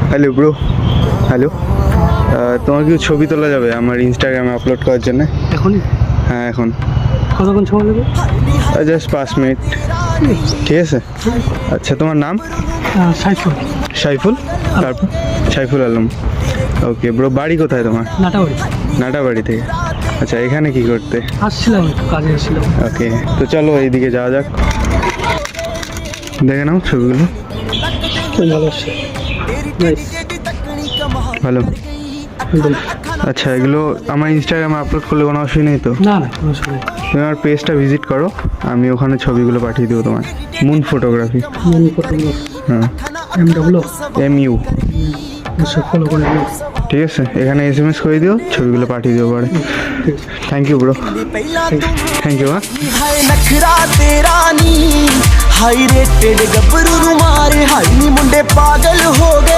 Hello bro, hello. তোমার কিছু ছবি তোলা যাবে আমার ইনস্টাগ্রামে আপলোড করার জন্য? এখনই? হ্যাঁ এখন। কতক্ষণ সময় লাগবে? জাস্ট 5 মিনিট, ঠিক আছে? আচ্ছা, তোমার নাম? সাইফুল। সাইফুল? তারপর সাইফুল আলম। ওকে ব্রো, বাড়ি কোথায় তোমার? নাটাবাড়ি। নাটাবাড়ি থেকে। আচ্ছা, এখানে কি করতে? আসছিলাম, একটু কাজে আসছিলাম। ওকে, তো চলো এইদিকে যাওয়া যাক। দেখে নাও ছবিগুলো। ভালো আসছে, নাইস, ভালো। একদম। আচ্ছা, এগুলো আমার ইনস্টাগ্রামে আপলোড করলে কোনো অসুবিধা নেই তো? না না, কোনো অসুবিধা নেই। তুমি আমার পেজটা ভিজিট করো, আমি ওখানে ছবিগুলো পাঠিয়ে দেবো তোমার। Moon photography. হ্যাঁ, MU। ফলো করে দিও। ঠিক আছে, এখানে SMS করে দিও, ছবিগুলো পাঠিয়ে দেবো পরে। Thank you bro. Thank you. हाय नखरा तेरा नी हाई रेटेड गबरू मारे हाई नी मुंडे पागल हो गए।